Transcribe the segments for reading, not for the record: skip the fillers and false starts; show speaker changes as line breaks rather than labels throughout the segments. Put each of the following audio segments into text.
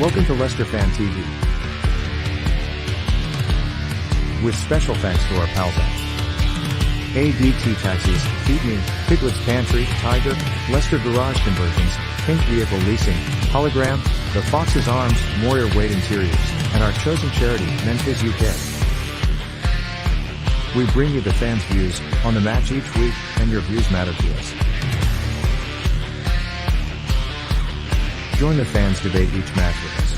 Welcome to Leicester Fan TV. With special thanks to our pals at ADT Taxis, Feed Me, Piglet's Pantry, Tiger, Leicester Garage Conversions, Pink Vehicle Leasing, Hologram, The Fox's Arms, Moyer Wade Interiors, and our chosen charity, Memphis UK. We bring you the fans' views on the match each week, and your views matter to us. Join the fans debate each match with us.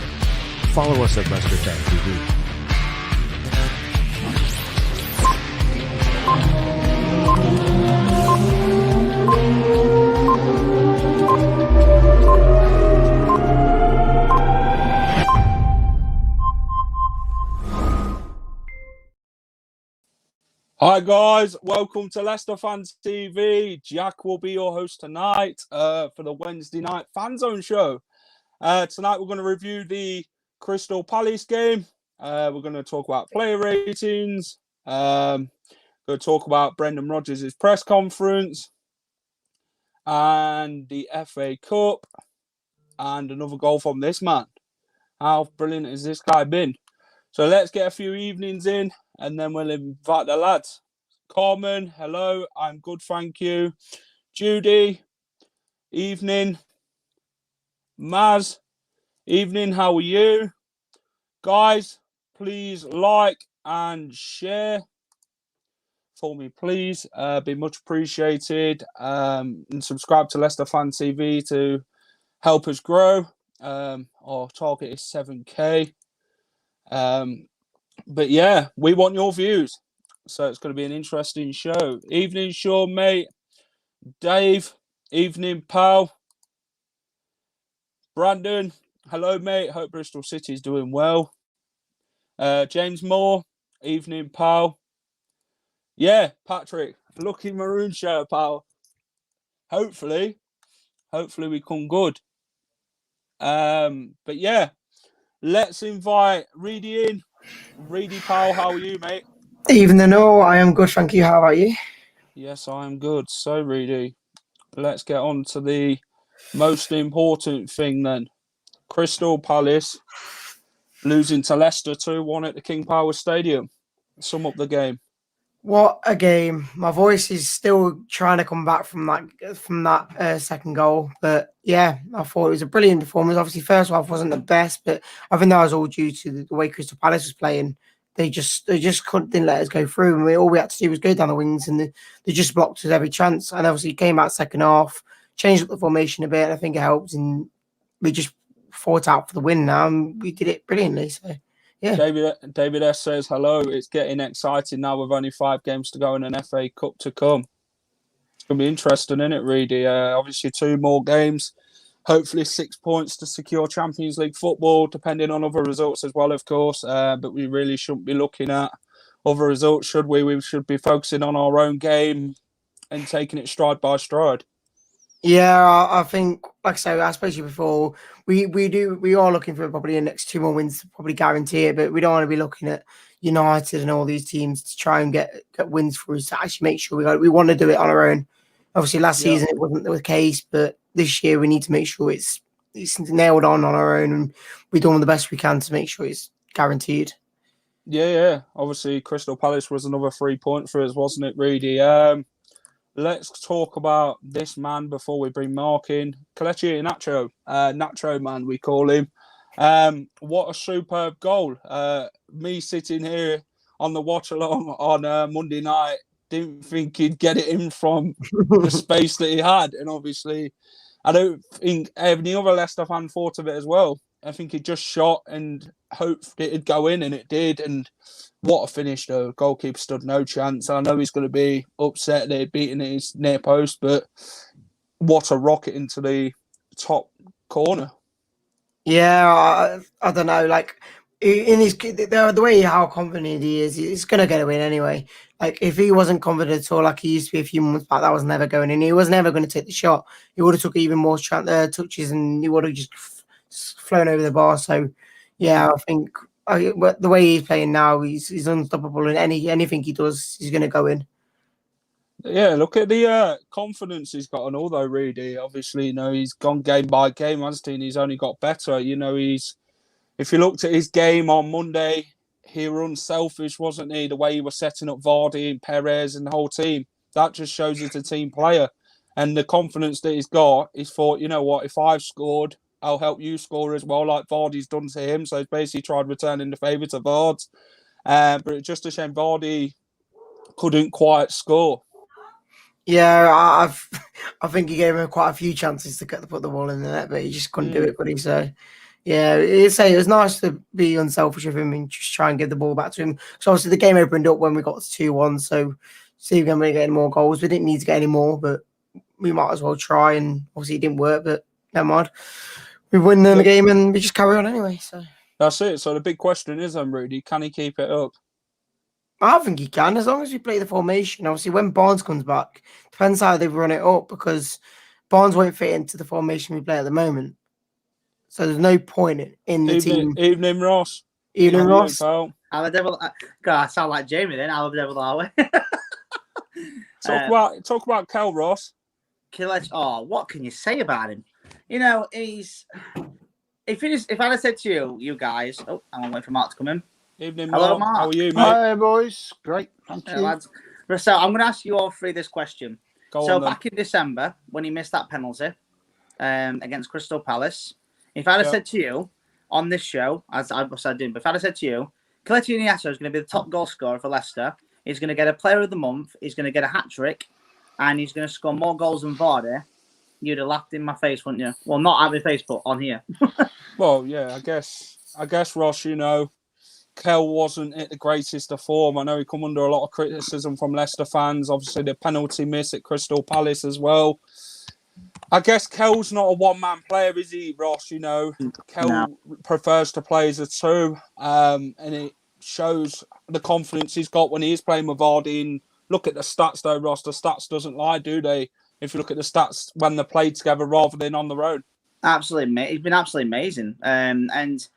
Follow us at Leicester Fan TV.
Hi guys, welcome to Leicester Fans TV. Jack will be your host tonight for the Wednesday night Fanzone Show. Tonight we're going to review the Crystal Palace game. We're going to talk about player ratings. Going to talk about Brendan Rodgers' press conference and the FA Cup and another goal from this man. How brilliant has this guy been? So let's get a few evenings in and then we'll invite the lads. Carmen, hello, I'm good, thank you. Judy, evening. Maz, evening, how are you? Guys, please like and share for me, please. Be much appreciated. And subscribe to Leicester Fan TV to help us grow. Our target is 7K. But yeah, we want your views. So it's going to be an interesting show. Evening, Sean, mate. Dave, evening, pal. Brandon, hello, mate. Hope Bristol City's doing well. James Moore, evening, pal. Yeah, Patrick, lucky maroon shirt, pal. Hopefully we come good. But yeah, let's invite Reedy in. Reedy, pal, how are you, mate?
Evening all, I am good, thank you. How are you?
Yes, I am good. So, Reedy, let's get on to the most important thing then. Crystal Palace losing to Leicester 2-1 at the King Power Stadium. Sum up the game.
What a game. My voice is still trying to come back from that second goal. But yeah, I thought it was a brilliant performance. Obviously, first half wasn't the best, but I think that was all due to the way Crystal Palace was didn't let us go through. And all we had to do was go down the wings, and they just blocked us every chance. And obviously, came out second half, changed up the formation a bit, and I think it helped. And we just fought out for the win now, and we did it brilliantly. So yeah.
David S says hello. It's getting exciting now with only 5 games to go and an FA Cup to come. It's going to be interesting, isn't it, Reedy? Obviously, 2 more games. Hopefully 6 points to secure Champions League football, depending on other results as well, of course. But we really shouldn't be looking at other results, should we? We should be focusing on our own game and taking it stride by stride.
Yeah, I think, like I said, I spoke to you before, we are looking for probably the next 2 more wins to probably guarantee it, but we don't want to be looking at United and all these teams to try and get wins for us to actually make sure we want to do it on our own. Obviously, last season it wasn't the case, but this year we need to make sure it's nailed on our own, and we're doing the best we can to make sure it's guaranteed.
Yeah. Obviously, Crystal Palace was another 3 point for us, wasn't it, Reedy? Let's talk about this man before we bring Mark in. Kelechi Iheanacho, Nacho Man, we call him. What a superb goal. Me sitting here on the watch along on Monday night, didn't think he'd get it in from the space that he had. And obviously, I don't think any other Leicester fan thought of it as well. I think he just shot and hoped it'd go in, and it did. And what a finish, though. Goalkeeper stood no chance. I know he's going to be upset that he'd beaten his near post, but what a rocket into the top corner.
Yeah, I don't know. Like, in his the way how confident he is, he's going to get a win anyway. Like, if he wasn't confident at all, like he used to be a few months back, that was never going in. He was never going to take the shot. He would have took even more touches, and he would have just flown over the bar. So, yeah, I think the way he's playing now, he's unstoppable, and anything he does, he's going to go in.
Yeah, look at the confidence he's got and all, though, Reedy. Obviously, he's gone game by game, hasn't he? And he's only got better. He's if you looked at his game on Monday, he was unselfish, wasn't he? The way he was setting up Vardy and Perez and the whole team. That just shows he's a team player. And the confidence that he's got, he's thought, you know what, if I've scored, I'll help you score as well, like Vardy's done to him. So he's basically tried returning the favour to Vard. But it's just a shame Vardy couldn't quite score.
Yeah, I think he gave him quite a few chances to put the ball in the net, but he just couldn't do it, could he? So, yeah, it was nice to be unselfish of him and just try and give the ball back to him. So obviously the game opened up when we got to 2-1, so see if we can get any more goals. We didn't need to get any more, but we might as well try, and obviously it didn't work, but never mind. We win the game and we just carry on anyway. So
that's it. So the big question is, Rudy, can he keep it up?
I think he can, as long as we play the formation. Obviously, when Barnes comes back, depends how they run it up, because Barnes won't fit into the formation we play at the moment. So there's no point in the team.
Evening, Ross.
Evening, Ross.
I'm a devil. God, I sound like Jamie then. I'm a devil, are we?
Talk about Kel, Ross.
Oh, what can you say about him? You know, if I'd have said to you guys, I'm waiting for Mark to come in.
Evening,
Hello,
Mark. How are you, mate?
Hi, boys. Great. Thank you.
Lads. So I'm going to ask you all three this question.
Go on,
back in December, when he missed that penalty against Crystal Palace, if I'd have said to you on this show, as I did, but if I'd have said to you, Iheanacho is going to be the top goal scorer for Leicester, he's going to get a Player of the Month, he's going to get a hat-trick, and he's going to score more goals than Vardy, you'd have laughed in my face, wouldn't you? Well, not at my face, but on here.
Well, yeah, I guess, Ross, you know, Kel wasn't at the greatest of form. I know he come under a lot of criticism from Leicester fans. Obviously, the penalty miss at Crystal Palace as well. I guess Kel's not a one-man player, is he, Ross? You know, Kel prefers to play as a two, and it shows the confidence he's got when he is playing with Vardy. And look at the stats, though, Ross. The stats doesn't lie, do they? If you look at the stats when they played together rather than on their own.
Absolutely, he's been absolutely amazing. And,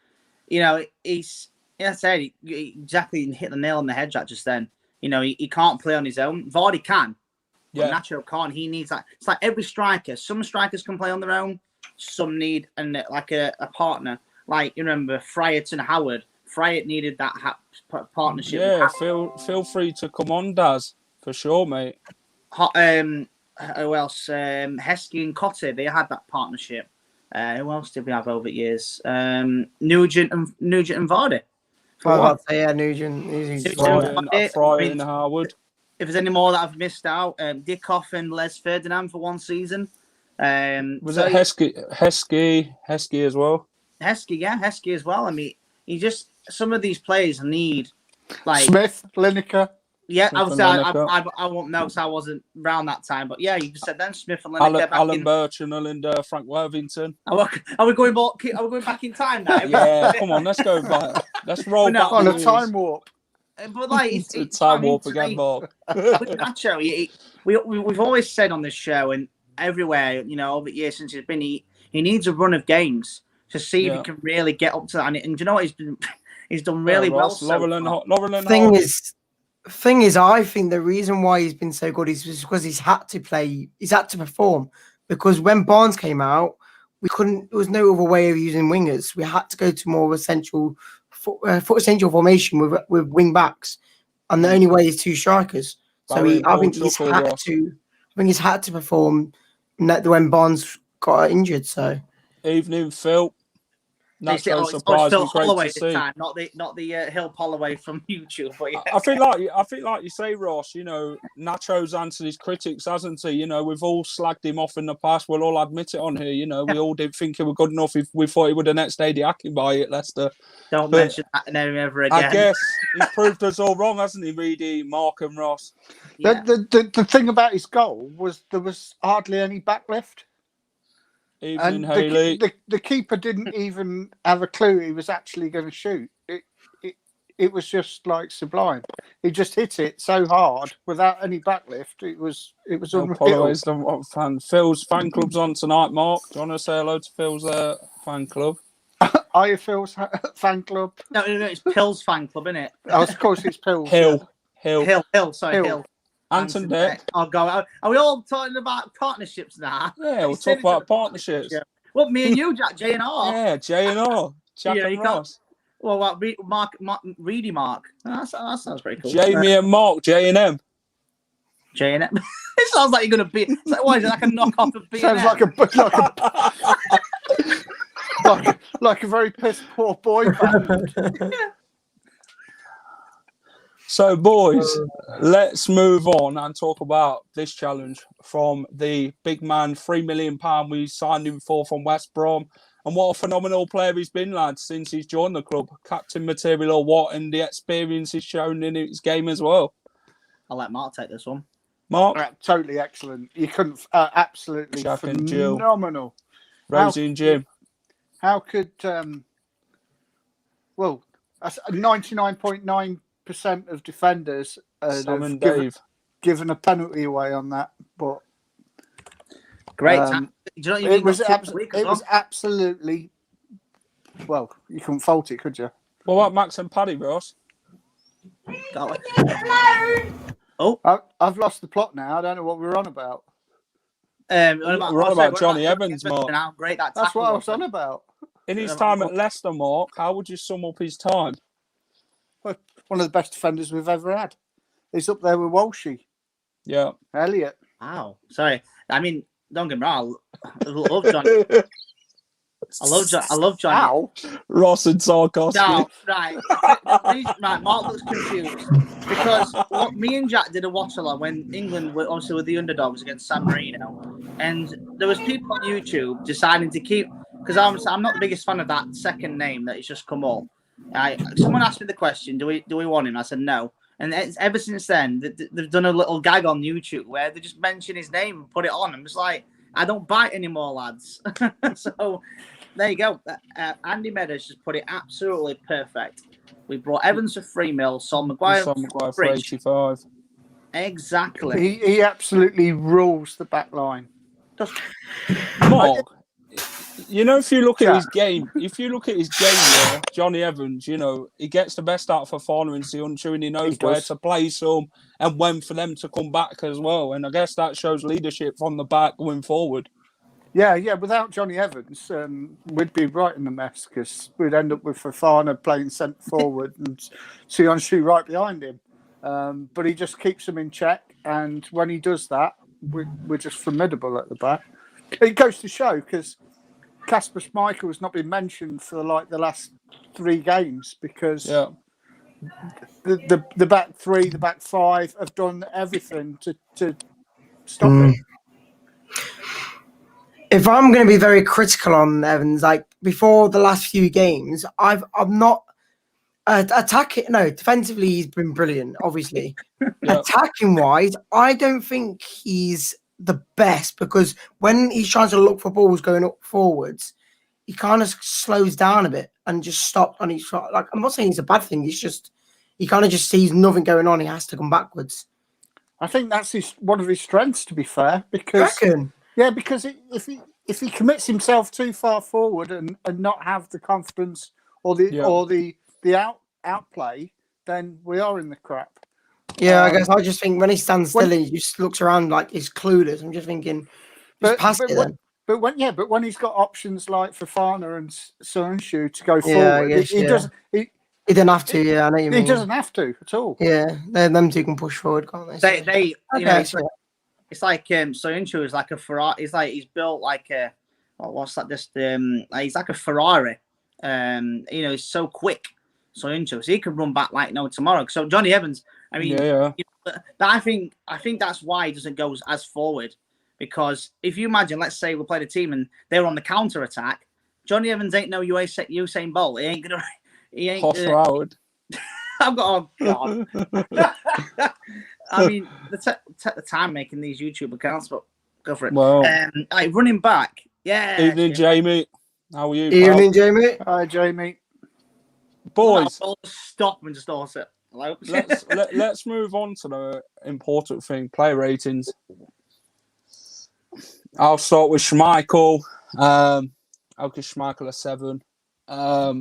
you know, he's... Yeah, I said he exactly hit the nail on the head, Jack, just then. You know, he can't play on his own. Vardy can, but Nacho can't. He needs that. It's like every striker. Some strikers can play on their own. Some need a partner. Like, you remember Friat and Howard. Friat needed that partnership.
Yeah, feel free to come on, Daz, for sure, mate.
Who else? Heskey and Cotter, they had that partnership. Who else did we have over the years? Nugent and Vardy.
Nugent.
Friday and Harwood.
If there's any more that I've missed out, Dickoff and Les Ferdinand for one season.
Was it Heskey as well?
Heskey as well. I mean, some of these players need like
Smith, Lineker.
Yeah, I would say I won't know because I wasn't around that time. But yeah, you just said then Smith and Lineker.
Alan Birchinall and Frank Worthington.
Are we going back in time now?
Yeah, come on, let's go back. Let's roll back
on a time warp.
But like, it's
a time warp again, Mark.
Nacho, we've always said on this show and everywhere, you know, over the years since he's been, he needs a run of games to see if he can really get up to that. And do you know what? He's done really well.
Thing is, I think the reason why he's been so good is because he's had to play, he's had to perform. Because when Barnes came out, there was no other way of using wingers. We had to go to more of a central formation with wing backs, and the only way is two strikers. So I think he's had to perform when Barnes got injured. So
evening, Phil. Nacho surprised
Phil
me, great
Holloway
to see.
Time, not the Hill Holloway from YouTube. But yeah.
I think like you say, Ross. You know, Nacho's answered his critics, hasn't he? You know, we've all slagged him off in the past. We'll all admit it on here. You know, we all didn't think he was good enough. We thought he would the next day the hacking by at Leicester.
Don't mention that name ever again.
I guess he's proved us all wrong, hasn't he, Reedy, Mark and Ross?
Yeah. The thing about his goal was there was hardly any backlift.
Evening, Haley.
The keeper didn't even have a clue he was actually going to shoot. It was just like sublime. He just hit it so hard without any backlift. It was unreal.
Phil's fan club's on tonight, Mark. Do you want to say hello to Phil's fan club?
Are you Phil's fan club?
No, it's Pill's fan club, isn't it?
Oh, of course, it's Pill's.
Hill.
Sorry, Hill.
Anton Deck.
I'll go. Are we all talking about partnerships now?
Yeah, we'll talk about partnerships.
Well, me and you, Jack, J&R.
Yeah, J&R. Jack
Yeah,
and
you can't-
Ross.
Well, what, Reedy Mark. That sounds pretty cool.
Jamie and Mark, J&M.
J&M. It sounds like you're going to be. It's like, what is it, like a knockoff of B&M?
Sounds like a very piss poor boy band.
So, boys, let's move on and talk about this challenge from the big man, £3 million we signed him for from West Brom. And what a phenomenal player he's been, lads, since he's joined the club. Captain material or what, and the experience he's shown in his game as well.
I'll let Mark take this one.
Mark?
Totally excellent. You couldn't, absolutely
Jack and Jill.
phenomenal.
Rosie and Jim.
How could, well, 99.9% of defenders
Sam and
have
Dave.
given a penalty away on that, but
Great time. Do you know
it was absolutely, well, you couldn't fault it, could you?
What about Max and Paddy, Ross?
Oh,
I've lost the plot now. I don't know what we're on about.
We're on about Johnny Evans, Mark.
How great that
That's what I was
tackle
on about.
In his time at Leicester, Mark, how would you sum up his time?
One of the best defenders we've ever had. He's up there with Walshy.
Yeah.
Elliot.
Wow. Sorry. I mean, don't get me wrong. I love Johnny. I love Johnny.
Ow.
Ross and Sarkowski.
No, right. Right, Mark looks confused because me and Jack did a watch-along when England were obviously with the underdogs against San Marino, and there was people on YouTube deciding to keep, because I'm not the biggest fan of that second name that has just come up. Someone asked me the question, do we want him? I said no, and ever since then they've done a little gag on YouTube where they just mention his name and put it on. I'm just like, I don't bite anymore, lads. So there you go. Andy Meadows just put it absolutely perfect. We brought Evans for 3 mil, Sol Maguire
for 85.
Exactly.
He absolutely rules the back line.
Mark, you know, if you look at his game, yeah, Johnny Evans, you know, he gets the best out for Fofana and Southampton, and he knows where to play some and when for them to come back as well. And I guess that shows leadership from the back going forward.
Yeah. Without Johnny Evans, we'd be right in the mess because we'd end up with Fofana playing centre forward and Southampton right behind him. But he just keeps them in check, and when he does that, we're just formidable at the back. It goes to show because Kasper Schmeichel has not been mentioned for the last 3 games because the back 3, the back 5 have done everything to stop him.
If I'm going to be very critical on Evans, like before the last few games, I'm not attacking. No, defensively he's been brilliant. Obviously, attacking wise, I don't think he's the best because when he's trying to look for balls going up forwards, he kind of slows down a bit and just stops on his shot. Like, I'm not saying it's a bad thing. It's just he kind of just sees nothing going on. He has to come backwards.
I think that's one of his strengths, to be fair. Because because if he commits himself too far forward and not have the confidence or the outplay, then we are in the crap.
Yeah, I guess I just think when he stands still, he just looks around like he's clueless. I'm just thinking, just pass it then.
But when he's got options like Fofana and Southampton to go forward, he doesn't. He didn't have to. Yeah, I know you mean. He doesn't have to at all.
Yeah, them two can push forward, can't they?
It's like Soyuncu is like a Ferrari. He's built like a what's that? He's like a Ferrari. He's so quick. Soyuncu, so he can run back like no tomorrow. So Johnny Evans, I mean, I think that's why he doesn't go as forward. Because if you imagine, let's say we played a team and they're on the counter attack, Johnny Evans ain't no Usain Bolt. He ain't gonna. He ain't.
Howard.
I've got. Oh God. I mean, take the time making these YouTube accounts, but go for it.
Well,
running back. Yeah.
Evening, Jamie. How are you?
Evening, Jamie.
Hi, Jamie.
Boys, stop and just all sit. Hello.
Let's move on to the important thing: player ratings. I'll start with Schmeichel. I'll give Schmeichel a 7.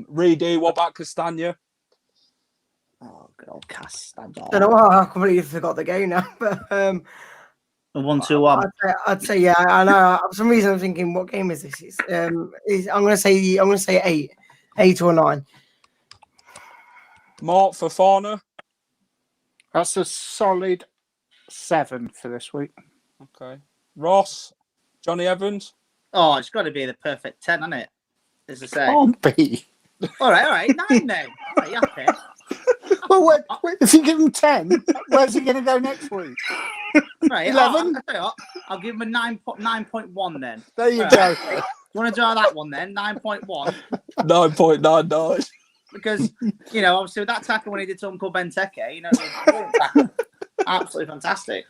Reedy, what about Castagna?
Oh, good old Castagna.
I don't know how I completely forgot the game now, but
1-2-1.
I'd say yeah. I know. For some reason, I'm thinking, what game is this? I'm going to say 8. 8 or 9.
Mark Fofana.
That's a solid 7 for this week.
Okay. Ross. Johnny Evans.
Oh, it's got to be the perfect 10, hasn't it? As I say.
Can't be.
All right, 9 then. All right, you happy?
Well, wait, if you give him 10, where's he going to go next week?
Right,
11?
I'll give him a 9.1 then.
There you go.
You want to draw that one then? 9.1.
9.99.
Because, obviously with that tackle when he did to Uncle Benteke, it was a brilliant tackle. Absolutely fantastic.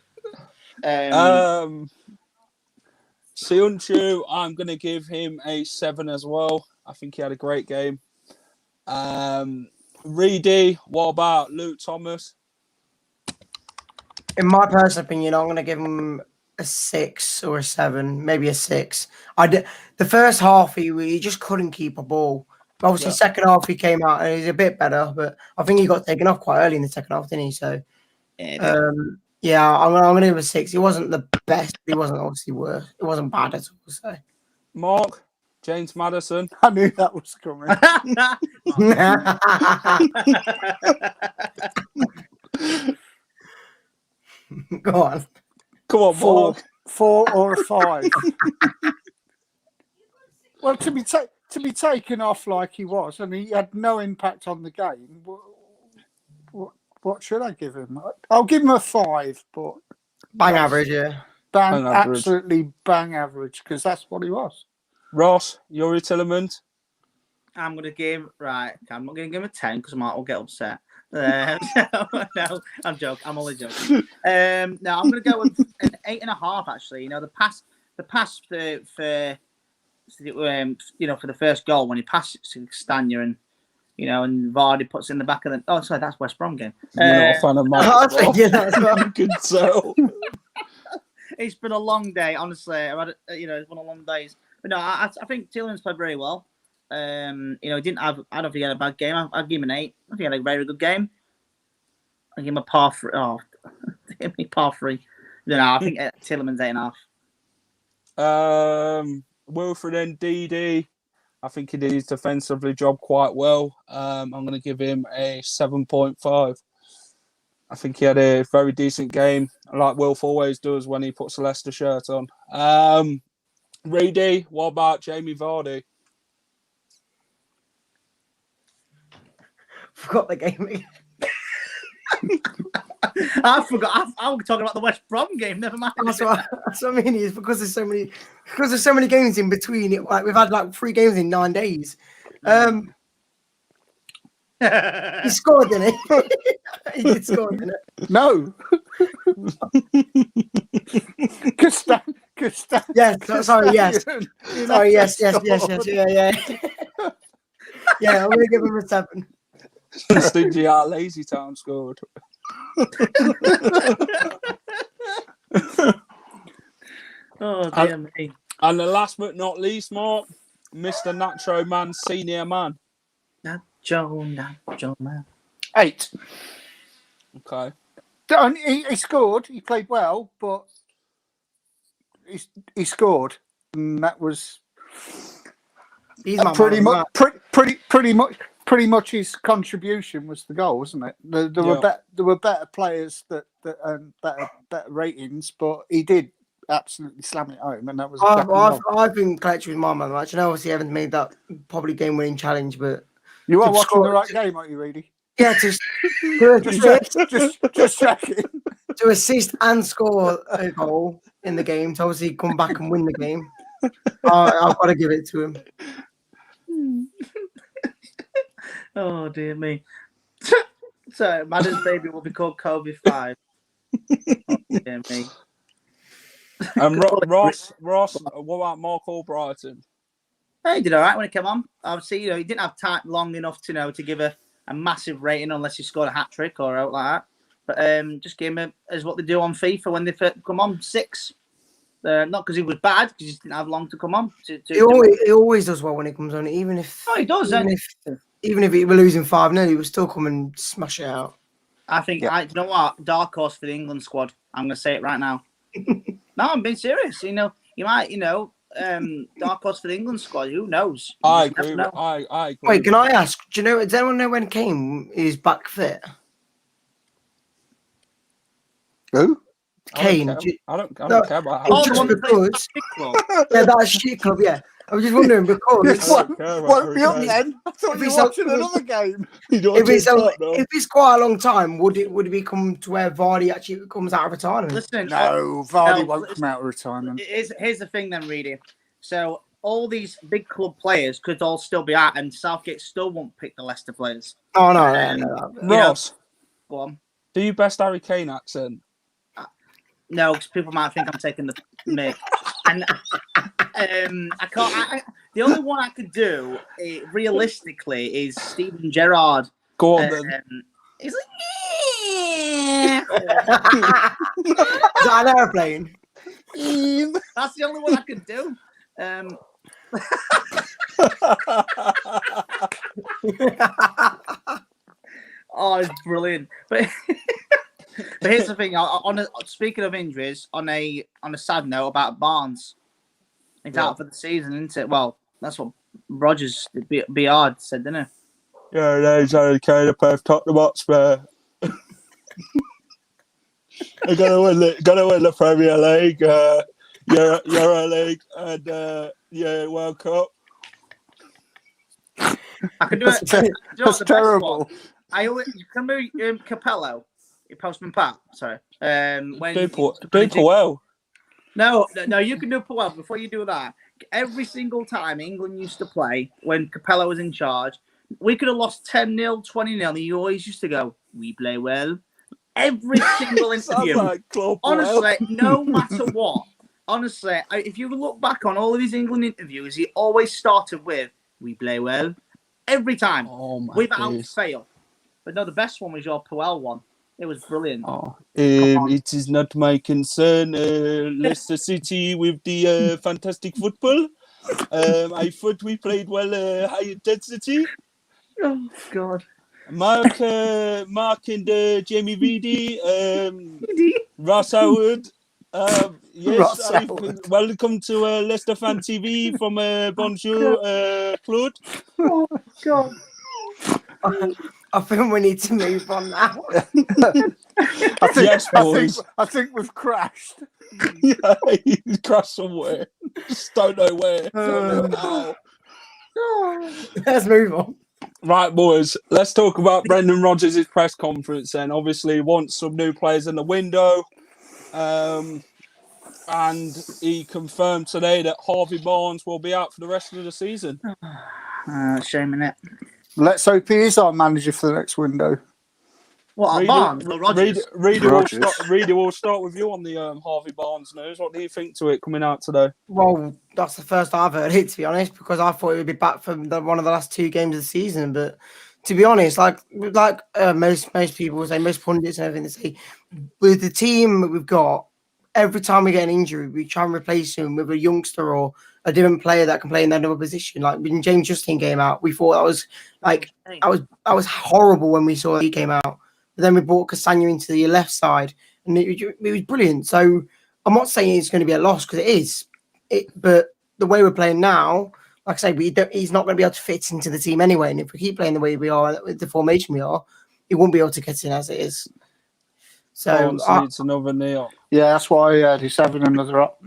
Siunchu, I'm going to give him a 7 as well. I think he had a great game. Reedy, what about Luke Thomas?
In my personal opinion, I'm going to give him a 6 or a 7, maybe a 6. The first half, he just couldn't keep a ball. Obviously, second half, he came out and he's a bit better, but I think he got taken off quite early in the second half, didn't he? So, I'm going to give him a 6. He wasn't the best, but he wasn't obviously worse. It wasn't bad at all. So,
Mark, James Maddison.
I knew that was coming.
Go on.
Come on, Mark.
4 or a 5. Well, to be taken off like he was, and he had no impact on the game. What should I give him? I'll give him a 5, but
Bang average, yeah.
Bang
average.
Absolutely bang average, because that's what he was.
Ross, Yuri Tillerman.
I'm not going to give him a 10 because Mark will get upset. No, I'm joking. I'm only joking. No, I'm going to go with an 8.5. Actually, the pass for the first goal when he passes to Stanya and Vardy puts in the back of the. Oh, sorry, that's West Brom game.
You're not a fan of Mark.
I was thinking that as well.
You can tell.
It's been a long day, honestly. I've had, it's been a long days. But no, I think Tillemans played very well. He didn't have. I don't think he had a bad game. I'd give him an 8. I think he had a very good game. I give him a par 3. Oh, give me par 3. No, I think Tillemans
8.5. Wilfred Ndidi. I think he did his defensively job quite well. I'm going to give him a 7.5. I think he had a very decent game, like Wilf always does when he puts a Leicester shirt on. Reedy, what about Jamie Vardy?
Forgot the game again.
I forgot. I was talking about the West Brom game. Never mind.
That's what I mean. Is because there's so many games in between. Like we've had 3 games in 9 days. He scored, didn't he? He did score, didn't it?
No.
Yes. Sorry. Yes. Sorry. Yes. Yeah. Yeah. I'm gonna give him a 7.
Stingy out Lazy Town scored.
Oh dear me.
And the last but not least, Mark, Mr. Nacho Man, senior man.
Nacho Man.
8.
Okay.
He scored. He played well, but he scored, and that was pretty much his contribution was the goal, wasn't it? There were better players that better ratings, but he did absolutely slam it home, and that was.
I've been collecting with my man match, and obviously Evans made that probably game-winning challenge, but
you are watching the right game, aren't you, Reedy?
Yeah,
just checking.
To assist and score a goal in the game, to obviously come back and win the game. I've got to give it to him.
Oh dear me. So Madden's baby will be called Kobe 5. Oh, dear me.
Ross, what about Mark Albrighton?
He did all right when he came on. Obviously, he didn't have time long enough to to give a massive rating unless he scored a hat trick or out like that. But just give him as what they do on FIFA when they first come on, 6. Not because he was bad, because he just didn't have long to come on.
He always does well when he comes on, even if.
Oh, he does.
Even if we were losing 5-0, he would still come and smash it out.
I think. You know what? Dark horse for the England squad. I'm going to say it right now. No, I'm being serious. You might. dark horse for the England squad. Who knows?
I
You just
agree.
never know.
I agree.
Wait, can I ask? Do you know? Does anyone know when Kane is back fit?
Who?
Kane.
I don't
No,
care about
it's
how.
just because. Yeah, that's shit club. Yeah, I was just wondering because
Won't be up then. I thought you were watching another game.
if it's quite a long time, would it become to where Vardy actually comes out of retirement?
Listen,
No, Vardy won't come out of retirement.
Here's the thing then, Reedy. So all these big club players could all still be out, and Southgate still won't pick the Leicester players.
Oh no.
Ross,
Go on.
do your best Harry Kane accent.
No, because people might think I'm taking the mic. And I can't. The only one I could do, realistically, is Steven Gerrard.
Go on then.
He's like,
Is that an airplane?
that's the only one I could do. Oh, it's brilliant. But here's the thing. Speaking of injuries, on a sad note about Barnes, he's out for the season, isn't it? Well, that's what Rodgers BR said, didn't he?
Yeah, there's Harry Kane, a pair of Tottenham Hotspur. They're gonna win the Premier League, Euro League, and World Cup.
I can do it.
That's terrible.
I always remember Capello, Postman Pat. Sorry. When
Do Puel.
No, you can do Puel. Before you do that, every single time England used to play, when Capello was in charge, we could have lost 10-0, 20-0, and he always used to go, "We play well." Every single interview. Honestly, no matter what. Honestly, if you look back on all of his England interviews, he always started with, "We play well." Every time. Without fail. But no, the best one was your Puel one. It was brilliant.
It is not my concern. Leicester City with the fantastic football. I thought we played well, high intensity.
Oh, God.
Mark and Jamie Reedy, Ross Howard. Yes, welcome to Leicester Fan TV from Bonjour, Claude.
Oh, God.
I think we need to move on now.
I think we've crashed.
Yeah, he's crashed somewhere. Just don't know where.
Let's move on.
Right, boys, let's talk about Brendan Rodgers' press conference then. Obviously, wants some new players in the window. And he confirmed today that Harvey Barnes will be out for the rest of the season.
Shame in it.
Let's hope he is our manager for the next window.
What, Barnes or Rodgers?
Reedy, we'll start with you on the Harvey Barnes news. What do you think to it coming out today?
Well, that's the first I've heard it, to be honest, because I thought it would be back from one of the last 2 games of the season. But to be honest, like most people say, most pundits and everything, they say, with the team that we've got, every time we get an injury, we try and replace him with a youngster or a different player that can play in another position. Like when James Justin came out, we thought that was like that was horrible when we saw he came out. But then we brought Castagna into the left side, and it was brilliant. So I'm not saying it's going to be a loss because it is. But the way we're playing now, like I say, he's not going to be able to fit into the team anyway. And if we keep playing the way we are, with the formation we are, he won't be able to get in as it is. So
it's another knee.
Yeah, that's why he's having another up.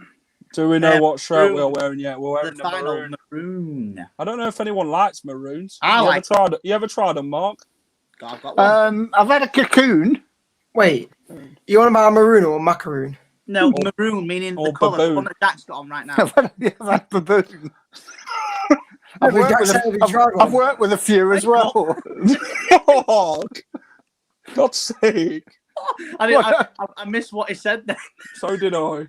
Do we know what shirt we're wearing yet? We're wearing
the final maroon.
I don't know if anyone likes maroons. You ever tried them, Mark?
I've got one.
I've had a cocoon.
Wait, you want about a maroon or a macaroon?
No, maroon meaning the colour. The one that Jack's got on right now.
I've had baboon. I've worked with a few as well.
God's sake.
I missed what he said then.
So did I.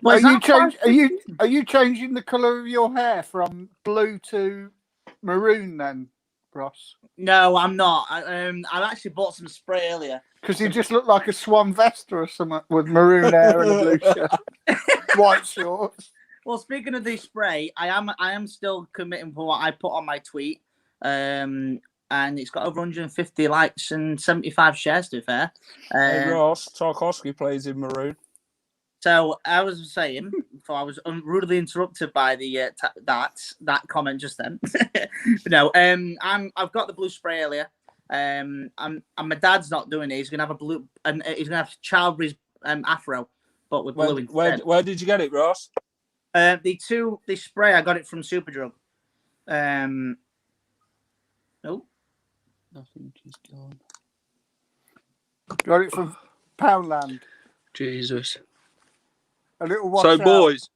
Are you changing the colour of your hair from blue to maroon then, Ross?
No, I'm not. I actually bought some spray earlier.
Because you just look like a Swan Vesta or something with maroon hair and a blue shirt, white shorts.
Well, speaking of the spray, I am still committing for what I put on my tweet. And it's got over 150 likes and 75 shares, to be fair.
Hey, Ross, Tarkowski plays in maroon.
So I was saying, before I was rudely interrupted by the that comment just then. But no, I've got the blue spray earlier. And my dad's not doing it. He's gonna have a blue, and he's gonna have Childbury's afro, but with blue instead.
Where did you get it, Ross?
The spray I got it from Superdrug. No,
Nothing is gone.
Got it from Poundland.
Jesus.
A little wash
So,
out.
boys,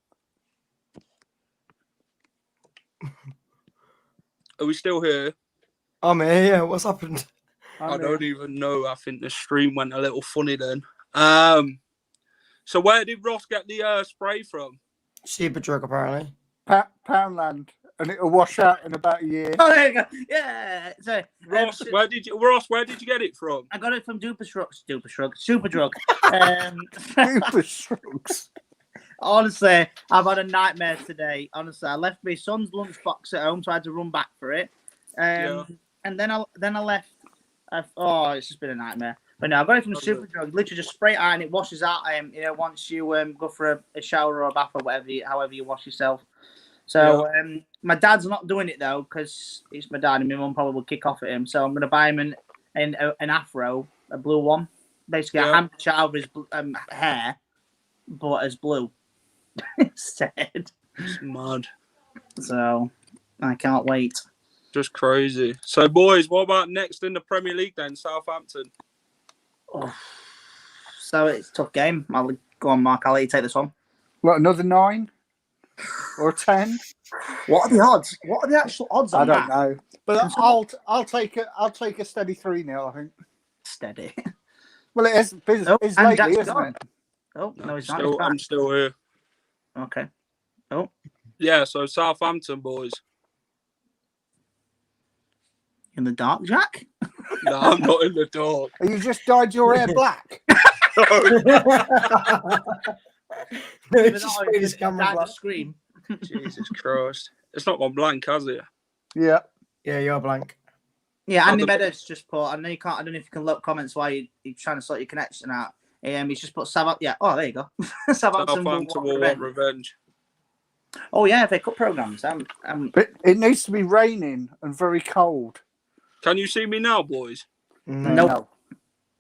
are we still here?
I'm here. Yeah, what's happened?
I don't even know. I think the stream went a little funny then. So where did Ross get the spray from?
Superdrug, apparently.
Poundland, and it'll wash out in about a year.
Oh, there you go. Yeah. So,
Ross, where did you get it from?
I got it from Superdrug.
Super shrugs.
Honestly, I've had a nightmare today. Honestly, I left my son's lunchbox at home, so I had to run back for it. And then I left. It's just been a nightmare. But no, I got it from Superdrug. Literally just spray it out and it washes out. Once you go for a shower or a bath or whatever, however you wash yourself. So my dad's not doing it though because it's my dad and my mum probably will kick off at him. So I'm going to buy him an afro, a blue one. Basically, I hammed child his hair, but as blue instead.
It's mad.
So I can't wait.
Just crazy. So, boys, what about next in the Premier League then? Southampton.
Oh. So it's a tough game. Go on, Mark. I'll let you take this one.
What, another 9 or 10?
What are the odds? What are the actual odds on
I don't
that?
know, but I'll take a steady 3-0. I think.
Steady.
Well, it is. It's
and
lately,
Jack's
isn't
gone.
it?
Oh no, he's not.
I'm still here.
Okay. Oh.
Yeah. So Southampton, boys.
In the dark, Jack?
No, I'm not in the dark.
You just dyed your hair black.
His camera black.
Scream.
Jesus Christ. It's not gone blank, has it?
Yeah.
Yeah, you're blank.
Yeah, Andy Meadows just put. I know you can't. I don't know if you can look comments while you're trying to sort your connection out. He's just put Southampton. Yeah. Oh, there you go. Southampton
will want revenge.
Oh yeah, FA Cup programs.
But it needs to be raining and very cold.
Can you see me now, boys?
No.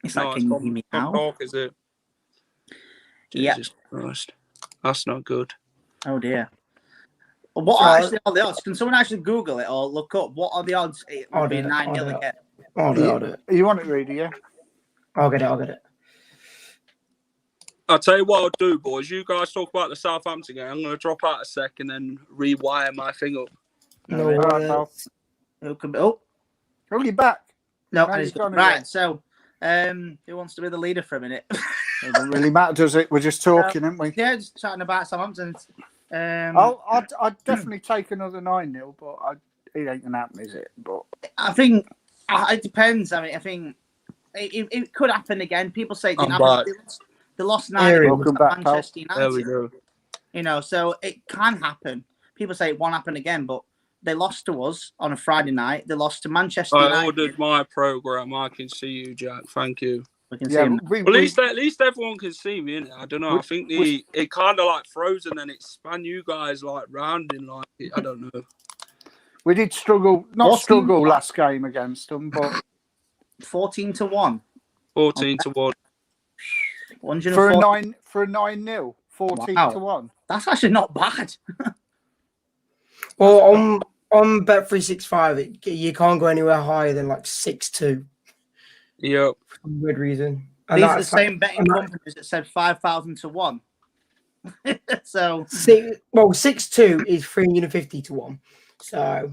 It's
No,
like, can you hear me now?
Dark, is it? Jesus Christ. That's not good.
Oh dear. What actually are the odds? Can someone actually Google it or look up what are the odds? It would be 9-0 again.
I'll do it.
You want it, Reedy? Yeah.
I'll get it.
I'll tell you what I'll do, boys. You guys talk about the Southampton game. I'm going to drop out a second and rewire my thing up.
No worries.
Who can be? Oh,
you're back.
no,
Now you've gone
right.
again.
So, who wants to be the leader for a minute?
It doesn't really matter, does it? We're just talking, aren't we?
Yeah, just chatting about Southampton.
I'd definitely take another 9-0, but it ain't gonna happen, is it? But
I think it depends. I mean, I think it could happen again. People say they lost 9-0 to Manchester United.
There we go.
So it can happen. People say it won't happen again, but they lost to us on a Friday night. They lost to Manchester United.
I ordered my program. I can see you, Jack. Thank you.
We can see him.
At least everyone can see me, innit? I don't know. I think it kind of like froze and then it span you guys like round in like I don't know.
We did struggle, last game against them, but
14-1.
14-1.
For a 9-0, 14-1.
That's actually not bad.
Well, on Bet365, you can't go anywhere higher than like 6-2.
Yep.
For some weird reason. And
these are the same betting companies that said 5,000 to 1. So
6-2 is 350 to 1. So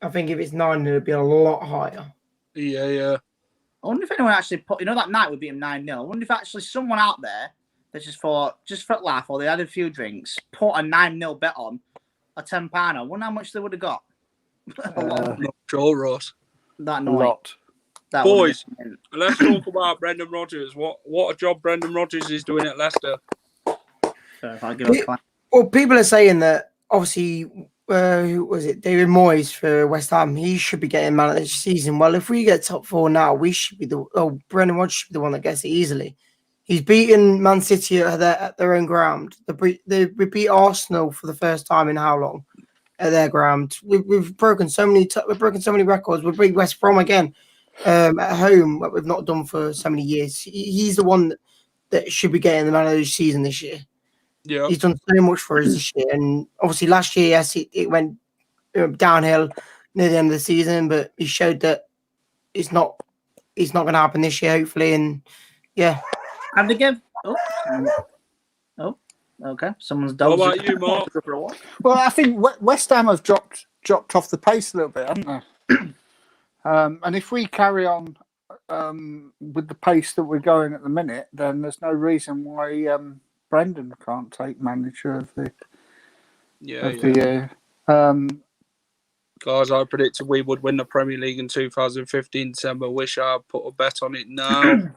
I think if it's 9, it'll be a lot higher.
Yeah.
I wonder if anyone actually put, that night we beat him 9-0. I wonder if actually someone out there that just for a laugh or they had a few drinks, put a 9-0 bet on a £10. I wonder how much they would have got.
Not sure, Ross.
That
a lot.
Boys, let's talk about Brendan Rodgers. What a job Brendan Rodgers is doing at Leicester.
Well, people are saying that obviously, who was it? David Moyes for West Ham. He should be getting man of the season. Well, if we get top 4 now, we should be Brendan Rodgers should be the one that gets it easily. He's beaten Man City at their own ground. They beat Arsenal for the first time in how long at their ground. We've broken so many records. We'll beat West Brom again at home, what we've not done for so many years. He's the one that should be getting the man of the season this year.
Yeah,
He's done so much for us this year, and obviously last year, yes, it went downhill near the end of the season, but he showed that it's not going to happen this year, hopefully, and yeah.
And again, okay. Someone's dog.
What about you, Mark?
Well, I think West Ham have dropped off the pace a little bit, haven't they? And if we carry on with the pace that we're going at the minute, then there's no reason why Brendan can't take manager of the year.
Guys, I predicted we would win the Premier League in 2015 December. Wish I put a bet on it now.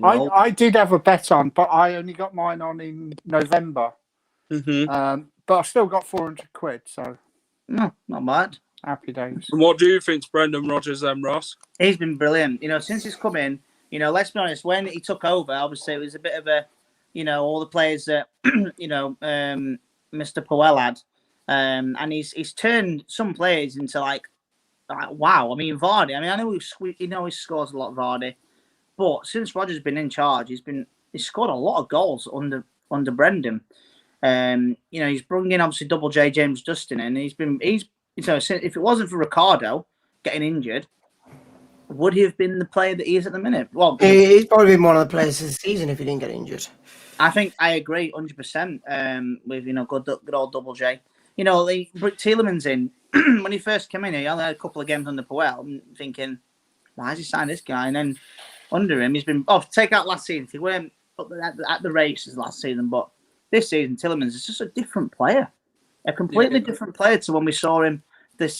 I did have a bet on, but I only got mine on in November.
Mm-hmm.
But I've still got 400 quid, so
No, not bad.
happy days.
And what do you think, Brendan Rodgers and Ross?
He's been brilliant. Since he's come in, let's be honest, when he took over, obviously it was a bit of a, all the players that, Mr. Puel had. And he's turned some players into like wow. I mean, Vardy. I mean, I know he scores a lot, Vardy, but since Rodgers been in charge, he's scored a lot of goals under Brendan. He's brought in obviously Double J James Justin, and he's if it wasn't for Ricardo getting injured, would he have been the player that he is at the minute? Well,
he's probably been one of the players this season if he didn't get injured.
I think I agree 100% with good old Double J. They brought Tielemans in when he first came in. He only had a couple of games under Puel. I'm thinking, why has he signed this guy? And then under him, he's been take out last season. He weren't at the races last season, but this season, Tielemans is just a different player, a completely different player to when we saw him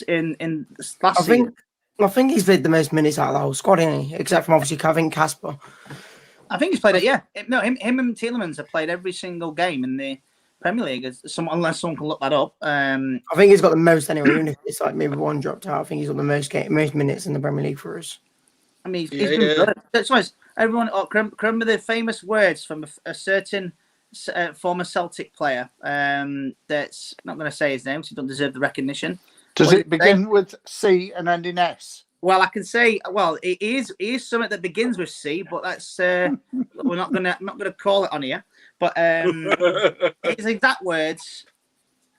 in last season.
I think he's played the most minutes out of the whole squad, isn't he? Except from obviously Kevin Casper.
I think he's played it. Yeah, no, him and Tielemans have played every single game in the Premier League, unless someone can look that up. I
think he's got the most anyway, even if it's like maybe one dropped out. I think he's got the most minutes in the Premier League for us.
I mean, he's been good. That's why everyone remember the famous words from a certain former Celtic player. That's not going to say his name, so he doesn't deserve the recognition.
Does it begin with C and end in S?
Well, I can say, it is something that begins with C, but that's I'm not gonna call it on here. But his exact words.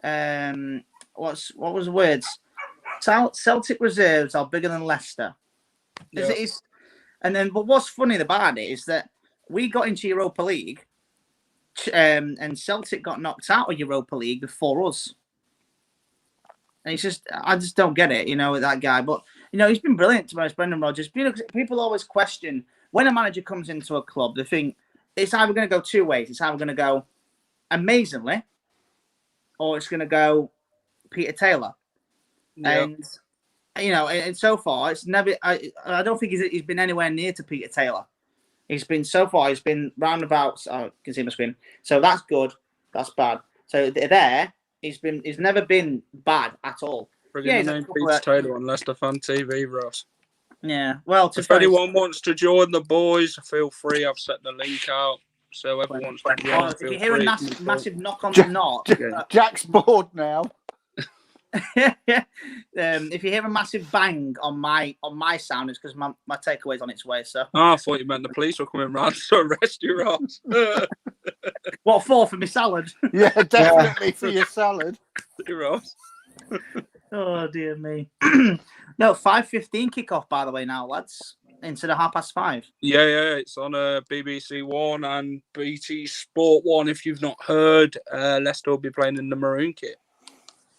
What was the words? Celtic reserves are bigger than Leicester.
Yeah.
But what's funny about it is that we got into Europa League, and Celtic got knocked out of Europa League before us. And I just don't get it, with that guy. But he's been brilliant to be honest, Brendan Rodgers. People always question when a manager comes into a club, they think it's either going to go two ways. It's either going to go amazingly, or it's going to go Peter Taylor. Yep. And so far it's never. I don't think he's been anywhere near to Peter Taylor. He's been roundabouts. Oh, you can see my screen. So that's good. That's bad. So there, he's never been bad at all.
Bringing the name Peter Taylor on Leicester Fan TV, Ross.
Yeah. Well,
if anyone wants to join the boys, feel free. I've set the link out, so everyone wants to join.
If you hear a massive knock on the knock,
Jack's bored now.
If you hear a massive bang on my sound, it's because my takeaway's on its way. So.
Oh, I thought you meant the police were coming round to arrest you, Ross.
What for my salad?
Yeah, definitely for your salad,
Ross.
Oh dear me. No, 5:15 kickoff by the way now, lads. Instead of 5:30.
Yeah, it's on BBC One and BT Sport One. If you've not heard, Leicester will be playing in the maroon kit.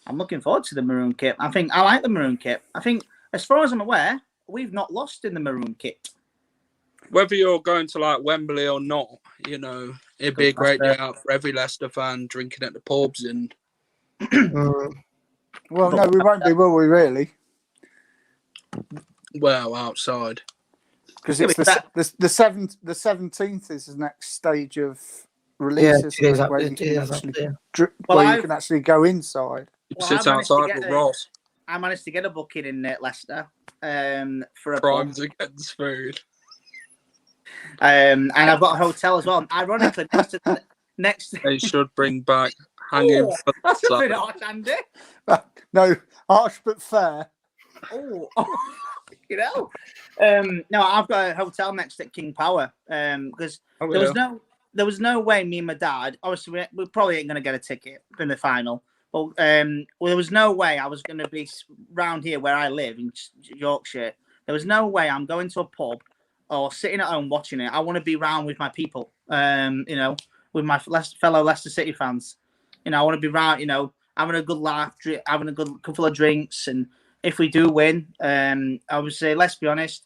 I'm looking forward to the maroon kit. I think I like the maroon kit. I think, as far as I'm aware, we've not lost in the maroon kit.
Whether you're going to like Wembley or not, it'd be a great day out for every Leicester fan drinking at the pubs and.
Well, no, we won't be, will we? Really?
Well, outside.
Because it's the 17th is the next stage of releases where you can actually go inside.
Sit outside with Ross.
I managed to get a booking in Leicester for a
Crimes against food.
And I've got a hotel as well. Ironically, next to
They should bring back hanging.
Oh, that's a bit harsh, Andy.
No, harsh but fair.
Oh, you know. No, I've got a hotel next to King Power. Because there was no way me and my dad. Obviously, we probably ain't gonna get a ticket in the final. But there was no way I was gonna be round here where I live in Yorkshire. There was no way I'm going to a pub or sitting at home watching it. I want to be round with my people. With my fellow Leicester City fans. I want to be round. Having a good laugh, having a good couple of drinks, and if we do win, obviously, let's be honest.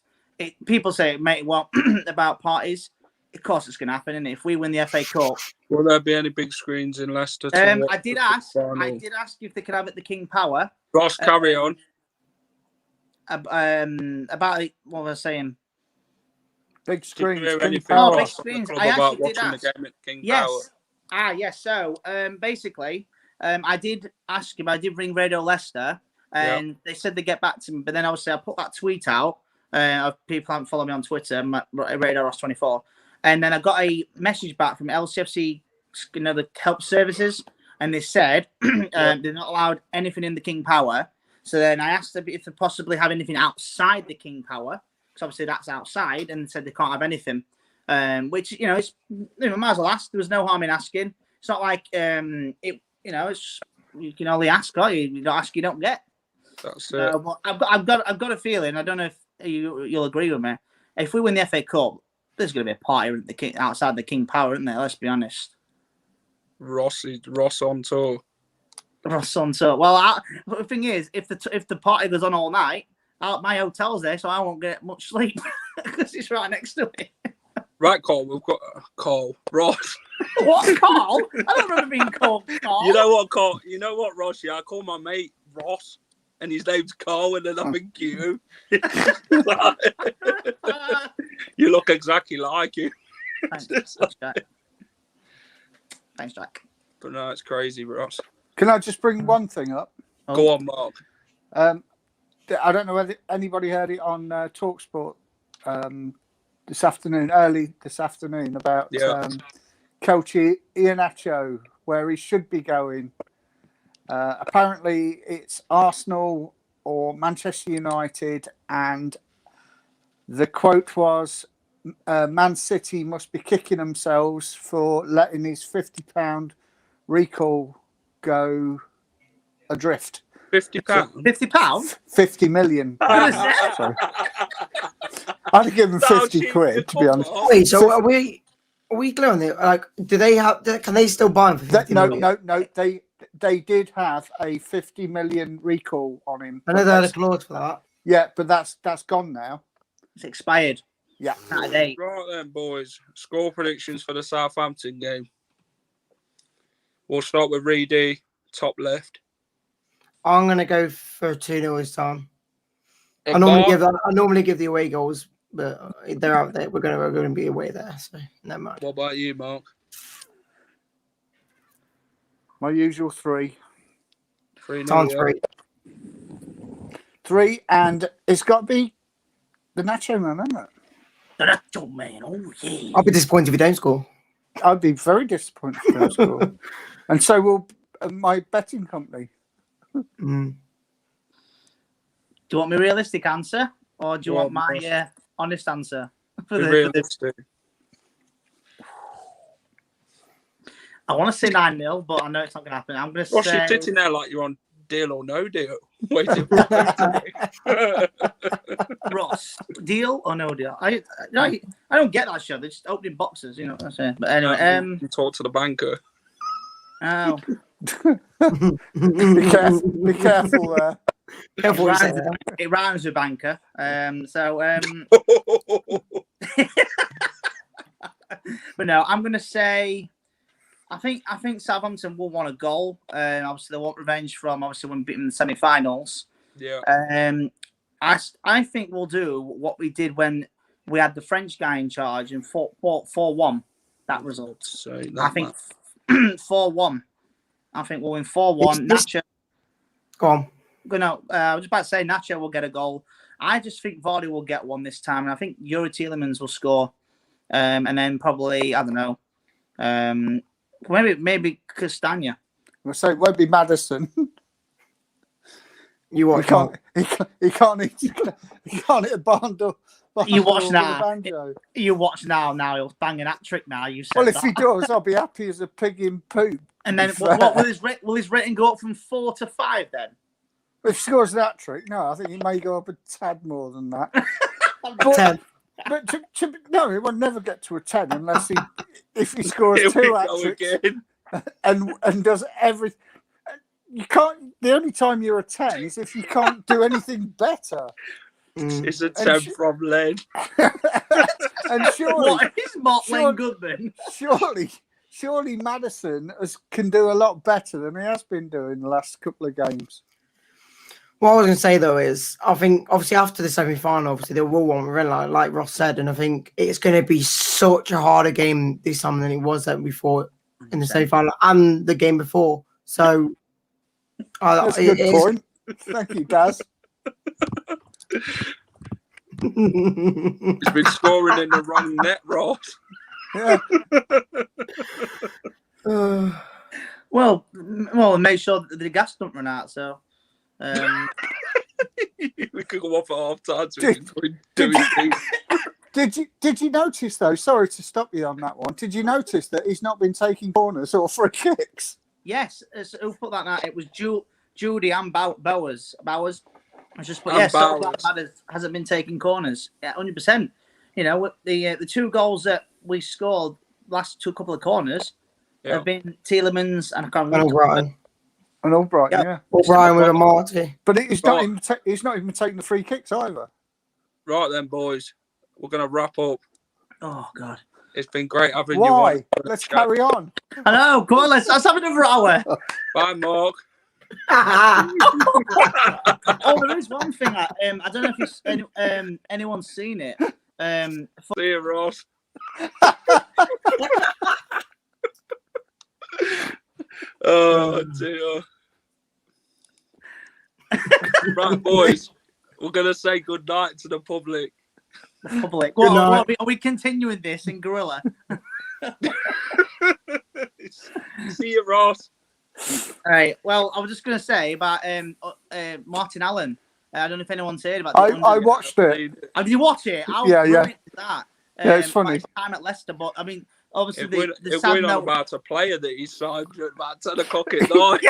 People say, mate, well, about parties. Of course, it's going to happen, isn't it? If we win the FA Cup,
will there be any big screens in Leicester?
I did ask you if they could have it at the King Power.
Ross, carry on.
About what was I saying?
Big screens.
Big screens. I actually did ask. Yes. Yes. So basically, I did ask him. I did ring Radio Leicester, and they said they'd get back to me. But then obviously I put that tweet out. Of people haven't followed me on Twitter, Radio Ross 24, and then I got a message back from LCFC, the help services, and they said they're not allowed anything in the King Power. So then I asked them if they possibly have anything outside the King Power, because obviously that's outside, and they said they can't have anything. Which it's might as well ask. There was no harm in asking. It's not like it's you can only ask, or you don't ask, you don't get.
That's it.
But I've got a feeling. I don't know if you'll agree with me. If we win the FA Cup, there's going to be a party outside the King Power, isn't there? Let's be honest.
Ross on tour.
Ross on tour. Well, the thing is, if the party goes on all night, my hotel's there, so I won't get much sleep because it's right next to it.
Right, Cole. We've got Cole. Ross.
What, Carl? I don't remember being called Carl.
You know what, Cole? You know what, Ross? Yeah, I call my mate Ross, and his name's Carl, and then I think you. You look exactly like you.
Thanks, Jack. Thanks, Jack.
But no, it's crazy, Ross.
Can I just bring one thing up?
Go on, Mark.
I don't know whether anybody heard it on TalkSport early this afternoon about Coach Iheanacho, where he should be going. Apparently, it's Arsenal or Manchester United, and the quote was, Man City must be kicking themselves for letting his £50 recall go adrift.
£50?
£50?
50 million. Sorry. I'd give him 50 quid, to be honest.
Wait, so are we clear on it? Like, do they have? Can they still buy him for 50 million?
No. They did have a 50 million recall on him.
I know they had a clause for that.
Yeah, but that's gone now.
It's expired.
Yeah.
Right then, boys. Score predictions for the Southampton game. We'll start with Reedy, top left.
I'm gonna go for 2-0 this time. I normally give the away goals, but they're out there. We're gonna be away there, so never mind.
What about you, Mark?
My usual 3.
3-0.
Sounds great.
3, and it's got to be the Nacho man, isn't it?
The Nacho man, oh yeah.
I'll be disappointed if you don't score.
I'd be very disappointed if you don't score. And so will my betting company.
Mm.
Do you want my realistic answer, or do you want my honest answer?
Realistic.
I want to say 9-0, but I know it's not going to happen. I'm going to
Ross,
say...
you're sitting there like you're on Deal or No Deal. Waiting for
Ross, deal or no deal? I don't get that show. They're just opening boxes, you know what I'm saying? But anyway,
you talk to the banker.
Oh.
Be careful there.
It rhymes with banker. But no, I'm going to say... I think Southampton will want a goal. Obviously, they want revenge from when beating the semi-finals.
Yeah.
I think we'll do what we did when we had the French guy in charge and 4-1. That result. I think 4-1. I think we'll win 4-1. Nacho.
Go on.
I was about to say Nacho will get a goal. I just think Vardy will get one this time, and I think Yuri Tielemans will score. and then probably I don't know, maybe Castagna.
So it won't be Madison.
You watch.
He can't hit a barn door.
You watch
with
now.
a banjo.
You watch now. Now he'll bang an hat-trick. Now you said
Well, if
that.
he does, I'll be happy as a pig in poop.
And then what will his rating go up from 4 to 5 then?
If he scores that trick, no, I think he may go up a tad more than that.
10.
But no, it will never get to a 10 unless if he scores
Here we
2
go
hat tricks
again.
and does everything. You can't. The only time you're a 10 is if you can't do anything better.
It's a 10 from Len.
And surely,
What is Lane Goodman?
Surely Madison can do a lot better than he has been doing the last couple of games.
What I was going to say though is, I think obviously after the semi-final, obviously they will want to like Ross said, and I think it's going to be such a harder game this time than it was before in the semi-final and the game before. So
that's a good point. Thank you, Daz.
He's been scoring in the wrong net, Ross.
Yeah.
Well, make sure that the gas don't run out. So.
We could go off at half time so we can go and do his thing.
Did you notice though? Sorry to stop you on that one. Did you notice that he's not been taking corners or free kicks?
Yes, who put that out? It was Judy and Bowers. I just put hasn't been taking corners. Yeah, 100%. You know, the 2 goals that we scored last couple of corners have been Tielemans and I can't remember.
And Albright, yeah.
O'Brien with a Marty.
But he's not even taking the free kicks either.
Right then, boys. We're going to wrap up.
Oh, God.
It's been great having you
Why?
on.
Let's carry on.
I know. Go on, let's have another hour.
Bye, Mark.
Oh, there is one thing. I don't know if anyone's seen it.
See you, Ross. Oh, dear. Right, boys. We're going to say good night to the public.
The public. Are we continuing this in Gorilla?
See you, Ross.
All right. Well, I was just going to say about Martin Allen. I don't know if anyone's heard about
that. I watched it.
Have you watched it?
Yeah.
That.
Yeah, it's funny.
His time at Leicester, but I mean, obviously
if we're not about a player that he signed at about 10 o'clock at night.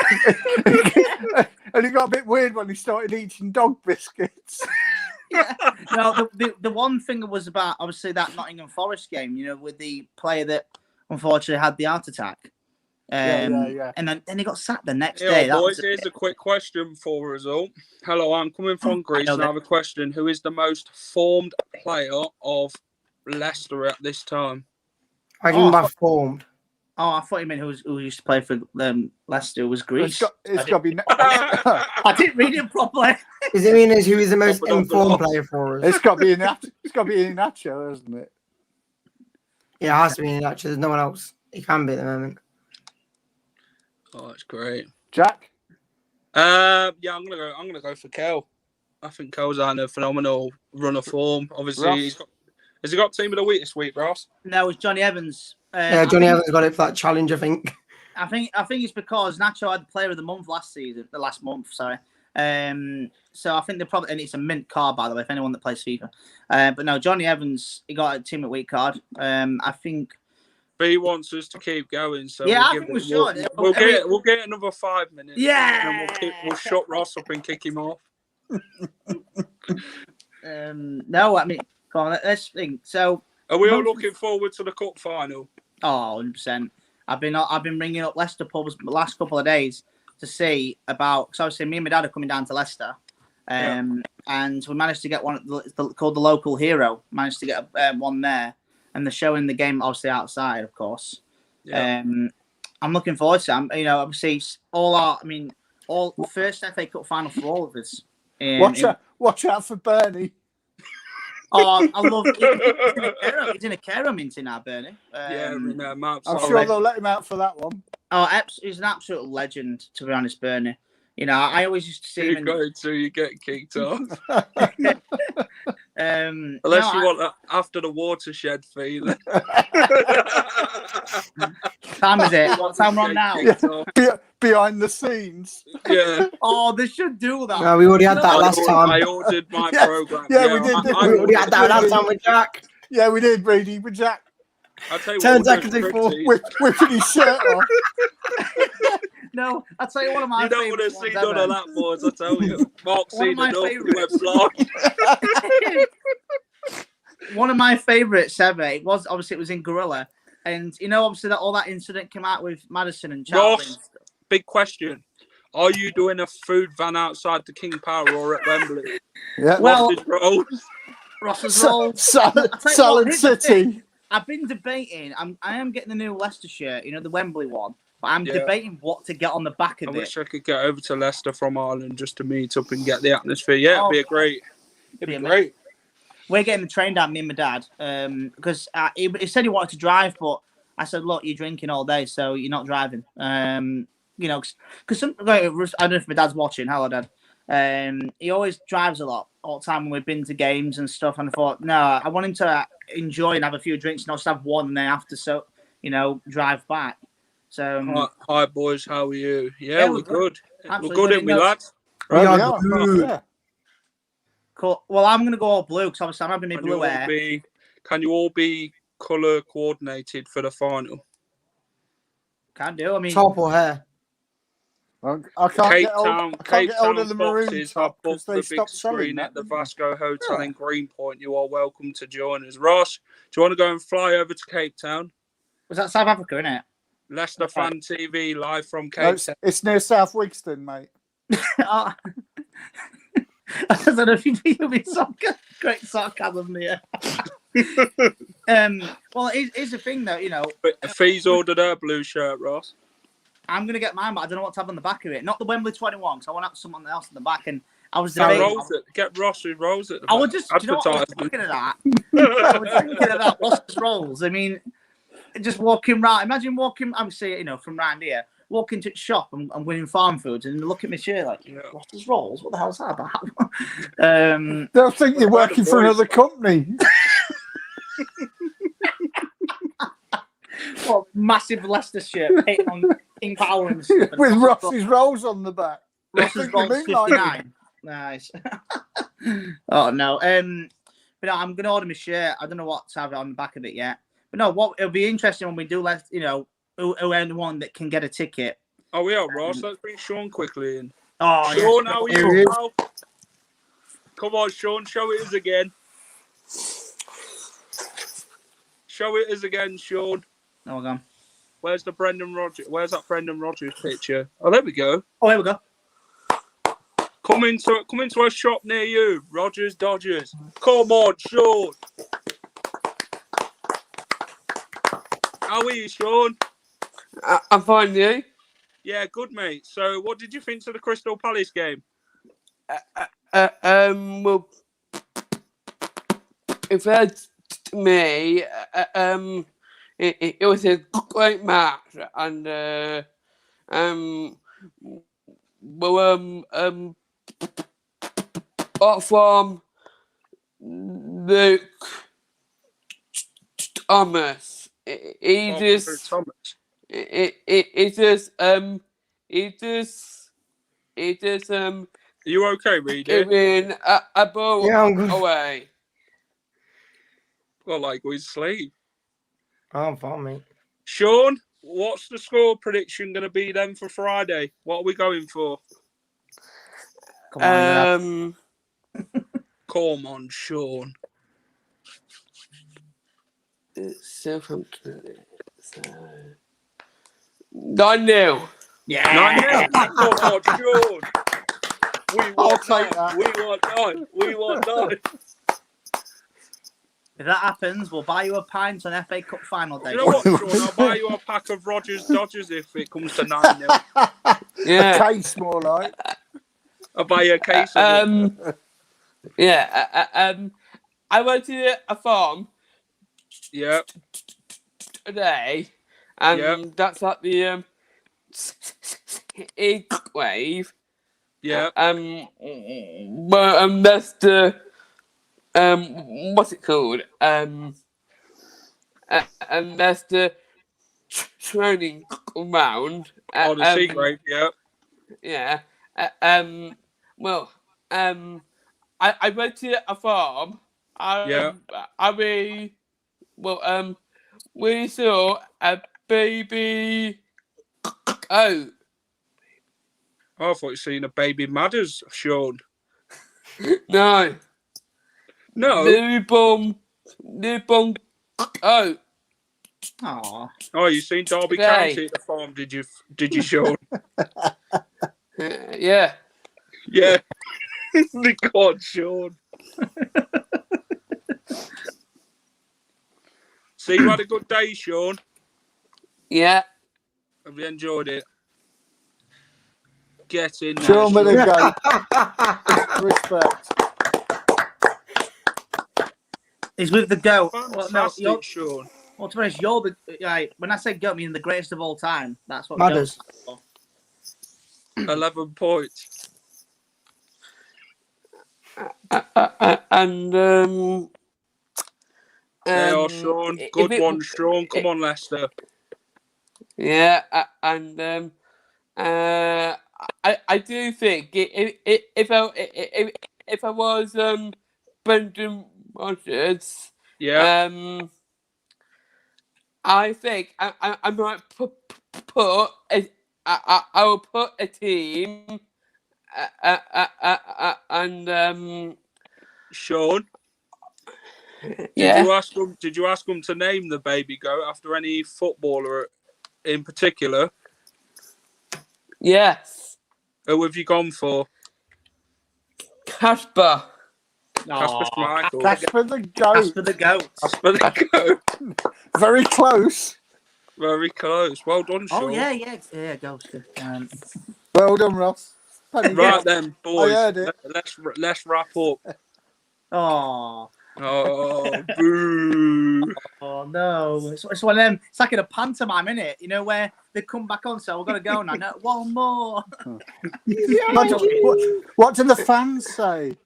And it got a bit weird when he started eating dog biscuits.
Yeah. No, the one thing was about obviously that Nottingham Forest game, you know, with the player that unfortunately had the heart attack.
Yeah.
And then he got sacked the next day.
Boys, here's a quick question for us all. Hello, I'm coming from Greece and I have a question. Who is the most formed player of Leicester at this time?
I think by formed.
Oh, I thought you meant who used to play for Leicester was Greece.
It's got to be.
I didn't read it properly.
Does it mean who is the most informed player for us?
It's got to be Iheanacho, isn't it?
Yeah, it has to be Iheanacho. There's no one else. He can be at the moment.
Oh, that's great.
Jack?
I'm gonna go for Kel. I think Kel's on a phenomenal run of form. Obviously, has he got team of the week this week, Ross?
No, it's Johnny Evans.
Johnny Evans got it for that challenge, I think.
I think it's because Nacho had the player of the month last month. So I think they're probably, and it's a mint card, by the way, if anyone that plays FIFA. But no, Johnny Evans, he got a team of the week card. I think.
But he wants us to keep going, so
yeah, I think we should.
We'll get another 5 minutes.
Yeah,
and we'll shut Ross up and kick him off.
No, I mean, come on, let's think. So,
are we all looking forward to the cup final?
Oh, 100%. I've been ringing up Leicester pubs the last couple of days to see about. Because obviously, me and my dad are coming down to Leicester, and we managed to get one called the Local Hero. Managed to get one there, and they're showing the game obviously outside, of course. Yeah. I'm looking forward to it. Obviously, all first FA Cup final for all of us.
Watch out for Bernie.
Oh, I love it. He's in a care home now, Bernie.
I'm sure they'll let him out for that one.
Oh, he's an absolute legend, to be honest, Bernie. You know, I always used to see him.
You get kicked off. Unless you want that after the watershed feeling.
Time is it? What time we're on now?
Yeah, behind the scenes.
Yeah.
Oh, they should do that.
No, we already had that last time.
I ordered my
Yeah,
program.
yeah, we did, didn't
We already had that last time with Jack.
Yeah, we did, Brady, with Jack.
I'll tell you
10
what,
seconds before.
Whipping his shirt off.
No, I'll tell you one of my
you don't want to
favourite
see none of that, boys, I tell you. Mark's
One of
seen
my
enough, he
favourites.
went blind.
One of my favourites ever, it was in Gorilla. And you know, obviously, that all that incident came out with Madison and Charlie.
Ross, big question. Are you doing a food van outside the King Power or at Wembley?
Yeah.
Well,
Ross's rolls.
Ross's rolls.
Salad City.
I've been debating. I am getting the new Leicester shirt, you know, the Wembley one. But I'm debating what to get on the back of
I
it.
wish I could get over to Leicester from Ireland just to meet up and get the atmosphere. Yeah, it'd be great. It'd be great.
We're getting the train down, me and my dad, because he said he wanted to drive, but I said, look, you're drinking all day, so you're not driving. You know, because I don't know if my dad's watching. Hello, Dad. He always drives a lot all the time when we've been to games and stuff. And I thought, no, I want him to enjoy and have a few drinks, not just have one and then have to, drive back. So,
hi boys, how are you? Yeah, we're good.
Absolutely
We're good, ain't we, lads?
We are
Yeah.
good.
Cool. Well, I'm going to go all blue because obviously I'm having my blue hair.
Can you all be colour coordinated for the final?
Can do. I mean,
Top or hair?
I can't
Cape
get hold,
Town,
I can't
Cape
get hold
Town
of the maroon
boxes
top
have
because
booked
they
the big
stopped selling
screen
that.
at the Vasco Hotel in Greenpoint. You are welcome to join us. Ross, do you want to go and fly over to Cape Town?
was that South Africa, isn't it?
Leicester Fan TV live from Cape Town.
It's near South Wigston, mate.
I don't know if you'll be great sarcasm here. Well, here's the thing, though. You know,
But Fee's ordered her blue shirt, Ross.
I'm gonna get mine, but I don't know what to have on the back of it. Not the Wembley 21, because I want to have someone else on the back. And I was debating.
Get Ross who rolls it.
I was just, do you know what? I was thinking of that. I was thinking of that. Ross's rolls. I mean, just walking round. Imagine walking. I'm saying, you know, from round here, walking to the shop and winning farm foods, and look at my shirt like, Ross's rolls. What the hell's that about?
They'll think you're working for another company.
What massive Leicester shirt painted on King Power and stuff.
With Ross's rolls on the back.
Ross's rolls 59. Nice. Oh no. But no, I'm gonna order my shirt. I don't know what to have on the back of it yet. But no, it'll be interesting when we do who anyone that can get a ticket.
Oh yeah, Ross. Let's bring Sean quickly in.
Oh,
Sean,
yes.
how are you, pal? Come on, Sean. Show it us again. Show it us again, Sean.
Oh, we're gone.
Where's that Brendan Rodgers picture? Oh, there we go.
Oh, here we go.
Come into a shop near you, Rodgers Dodgers. Come on, Sean. How are you, Sean?
I'm fine, you?
Yeah, good, mate. So, what did you think of the Crystal Palace game?
Well, if that's me, it was a great match, and apart from Luke Thomas, he just.
Are you okay, Reedy?
Giving a ball away.
Well, like we sleep.
I'm fine, mate.
Sean, what's the score prediction going to be then for Friday? What are we going for?
Come on,
Come on, Sean.
Southampton. 9-0.
Yeah.
9-0. Come on, Sean.
I'll take that.
We want 9.
If that happens, we'll buy you a pint on FA Cup final day.
You know what, Sean? I'll buy you a pack of Rodgers Dodgers if it comes to 9-0.
Yeah.
A case, more like.
I'll buy you a case of it.
Yeah. I went to a farm today, and that's at the egg wave.
Yeah.
But that's the what's it called? And that's the training ground.
Oh, the Seagrave, yeah.
Yeah. Well, I went to a farm.
Yeah.
We saw a baby goat.
Oh, I thought you seen a baby Madders, Sean.
No.
No.
Newborn goat.
Aw.
Oh, you seen Derby
Today.
County at the farm? Did you, Sean?
Yeah.
Yeah. The God, Sean. So you had a good day, Sean.
Yeah.
Have you enjoyed it? Get in there,
Sean with a
Sean.
goat. Respect.
He's with the goat. Well, no,
Fantastic, Sean.
well, to be honest, you're the when I say goat, I mean the greatest of all time. That's what
Madders.
goats are for.
11 points.
And
There you are, Sean. Good one, Sean. Come on, Leicester.
Yeah, and I do think if I was Brendan Rodgers,
Yeah.
I think I might I will put a team and
Sean,
yeah.
did you ask them to name the baby goat after any footballer in particular?
Yes.
Who have you gone for?
Casper.
Casper Schmeichel.
Casper the goat.
Casper the goat.
Casper the goat.
Very close.
Very close. Well done, Sean.
Oh yeah, goat.
Well done, Ross.
Right then, boys.
I heard it.
Let's wrap up.
Oh.
Oh, boo.
Oh no! It's one of them. It's like in a pantomime, isn't it? You know where they come back on. So we're gonna go now. No, one more.
What do the fans say?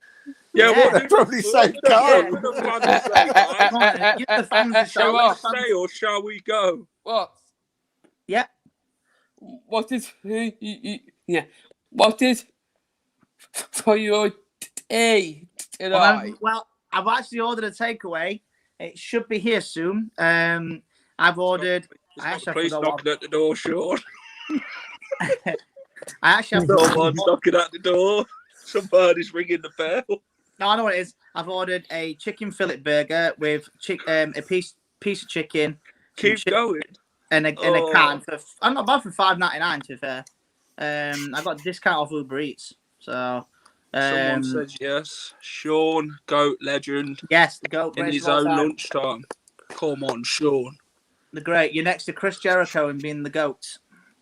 Yeah,
Yeah.
what
They probably say
what
go.
do the fans say, guys?
Come on, give the fans a
Shall
shout.
we stay or shall we go?
What?
Yeah.
What is yeah? What is for your day tonight?
Well, I've actually ordered a takeaway. It should be here soon. I've ordered.
Please knocking at the door, Sean.
I actually have.
Someone's knocking at the door. Somebody's ringing the bell.
No, I know what it is. I've ordered a chicken fillet burger with a piece of chicken.
Keep going.
And a can for. I'm not bad for $5.99 to be fair. I got a discount off Uber Eats. So.
Someone says yes. Sean, GOAT legend.
Yes, the GOAT.
In his own lunchtime. Come on, Sean.
The great. You're next to Chris Jericho and being the GOAT.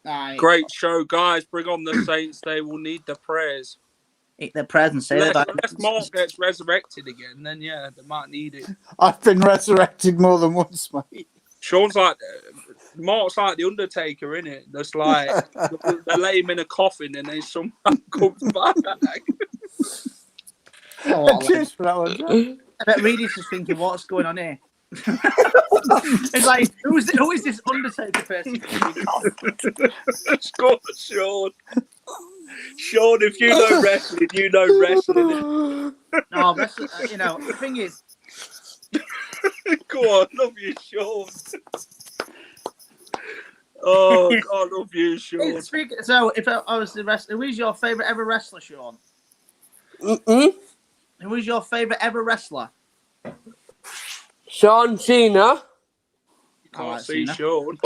Right.
Great show, guys. Bring on the Saints. They will need the prayers.
Eat their prayers and say
Unless Mark gets resurrected again, then yeah, they might need it.
I've been resurrected more than once, mate.
Sean's like, Mark's like the Undertaker, innit? That's like, they lay him in a coffin and then someone comes back.
Cheers for that one, John.
I bet Reedy's just thinking, what's going on here? It's like, who is this Undertaker person?
Score, Sean. Sean, if you know wrestling, you know wrestling.
No, wrestling, the thing is,
go on, love you, Sean. Oh, God, love you, Sean.
So, if I was the wrestler, who is your favourite ever wrestler, Sean? Who is your favourite ever wrestler?
John Cena.
You can't see Sean.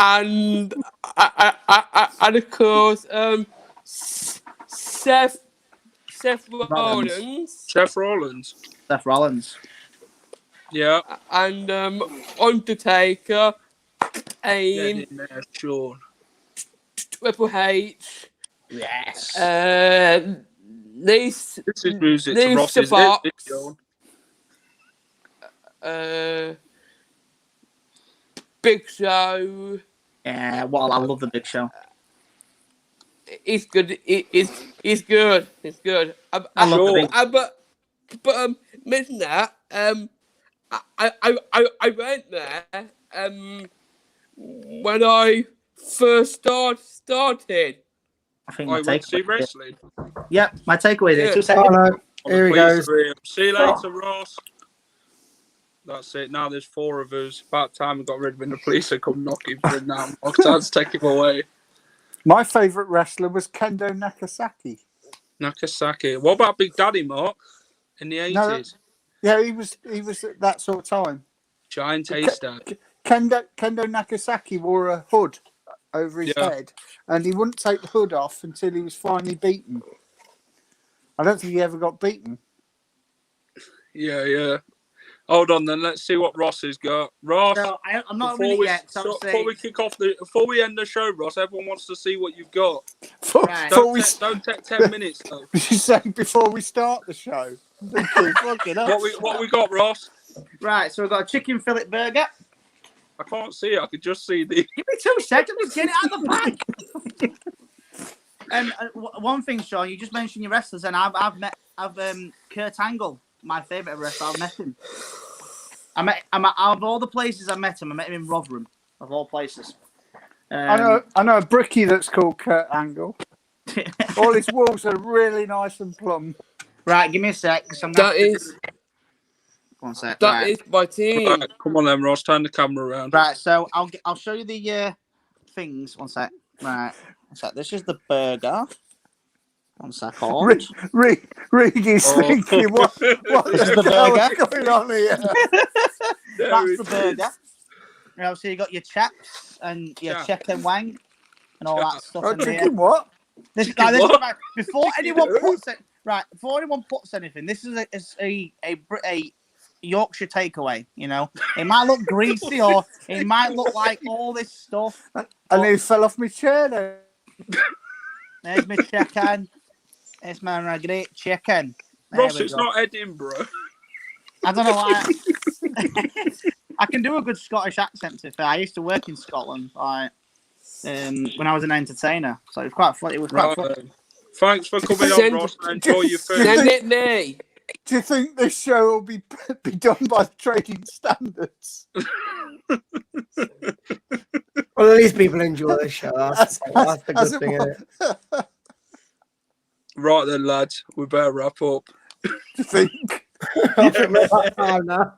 And of course, Seth Rollins.
Seth Rollins.
Seth Rollins.
Yeah.
And Undertaker.
Get in there, Sean.
Triple H.
Yes.
This is music to Ross's hit, Sean.
Big Show.
Yeah, well, I love the Big Show.
He's good. He's good. He's good.
I love the Big
but missing that, I went there when I first started.
I think
I
my
went to see
takeaway.
wrestling.
Yep, my takeaway is
Yeah.
2
Oh,
seconds.
no. Here he goes.
See you later, Ross. That's it. Now there's 4 of us. About time we got rid of him. The police are come knocking for him now. Octane's take him away.
My favourite wrestler was Kendo Nakasaki.
Nakasaki. What about Big Daddy, Mark? In the 80s?
Yeah, he was at that sort of time.
Giant taster.
Kendo Nakasaki wore a hood over his head, and he wouldn't take the hood off until he was finally beaten. I don't think he ever got beaten.
Yeah. Hold on, then. Let's see what Ross has got. Ross,
So I'm not winning yet.
before we end the show, Ross, everyone wants to see what you've got.
Right.
Don't take 10 minutes though.
You say before we start the show.
What we got, Ross?
Right, so we've got a chicken fillet burger.
I can't see it. I could just see the.
Give me 2 seconds. Just get it out of the bag. One thing, Sean, you just mentioned your wrestlers, and I've met Kurt Angle, my favourite wrestler. I've met him. Out of all the places I met him in Rotherham, of all places.
I know a brickie that's called Kurt Angle. All his walls are really nice and plumb.
Right, give me a sec. One sec.
That is my team.
Right, come on then, Ross. Turn the camera around.
Right, so I'll show you the things. One sec. Right, one sec. This is the burger. 1 second.
Reedy's thinking, what
This is the burger.
What's going on here?
That's the burger. So you got your chaps and your chicken wang and all that stuff. In
chicken
here.
what?
Before anyone puts anything, this is a Yorkshire takeaway. You know, it might look greasy or it might look like all this stuff.
And he fell off my chair there.
There's my chicken. It's my great chicken.
Ross, it's not Edinburgh.
I don't know why. I can do a good Scottish accent. To be fair, I used to work in Scotland, when I was an entertainer, so it was quite funny. It was quite funny.
Thanks for coming on, Ross. And enjoy your food.
Send it me.
Do you think this show will be done by trading standards?
Well, at least people enjoy the show. That's the good thing, isn't it?
Right then, lads, we better wrap up.
Do you think?
I think we're about time now.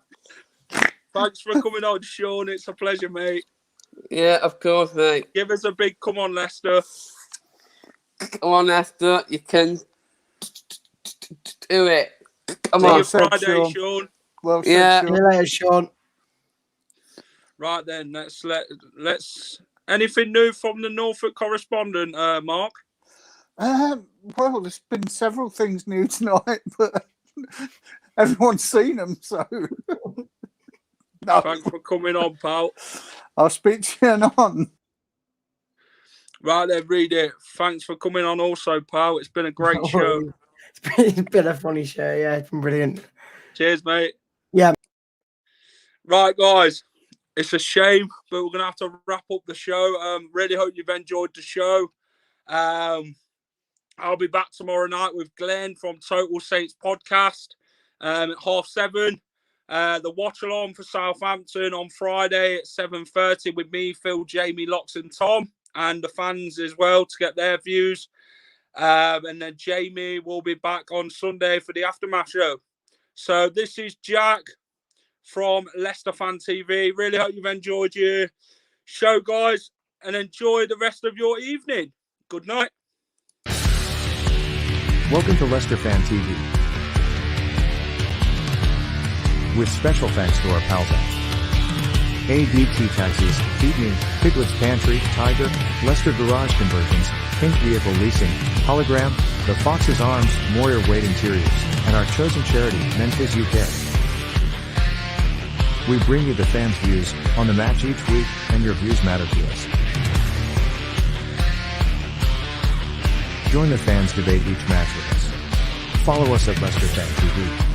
Thanks for coming on, Sean. It's a pleasure, mate.
Yeah, of course, mate.
Give us a big come on, Leicester.
Come on, Esther. You can do it. Come
See
on.
you Friday, Sean.
Well said,
Yeah.
See you later, Sean.
Right then, let's. Anything new from the Norfolk correspondent, Mark?
Well, there's been several things new tonight, but everyone's seen them, so. No.
Thanks for coming on, pal.
I'll speak to you on.
Right then, read it. Thanks for coming on also, pal. It's been a great show.
It's been a funny show, yeah. It's been brilliant.
Cheers, mate.
Yeah.
Right, guys. It's a shame, but we're going to have to wrap up the show. Really hope you've enjoyed the show. I'll be back tomorrow night with Glenn from Total Saints Podcast at 7:30. The watch along for Southampton on Friday at 7:30 with me, Phil, Jamie, Locks and Tom, and the fans as well to get their views. And then Jamie will be back on Sunday for the Aftermath show. So this is Jack from Leicester Fan TV. Really hope you've enjoyed your show, guys, and enjoy the rest of your evening. Good night.
Welcome to Leicester Fan TV. With special thanks to our pals at ADT Taxis, Feedme, Piglet's Pantry, Tiger, Leicester Garage Conversions, Pink Vehicle Leasing, Hologram, The Fox's Arms, Moyer Wade Interiors, and our chosen charity, Memphis UK. We bring you the fans' views on the match each week, and your views matter to us. Join the fans' debate each match with us. Follow us at Leicester Fan TV.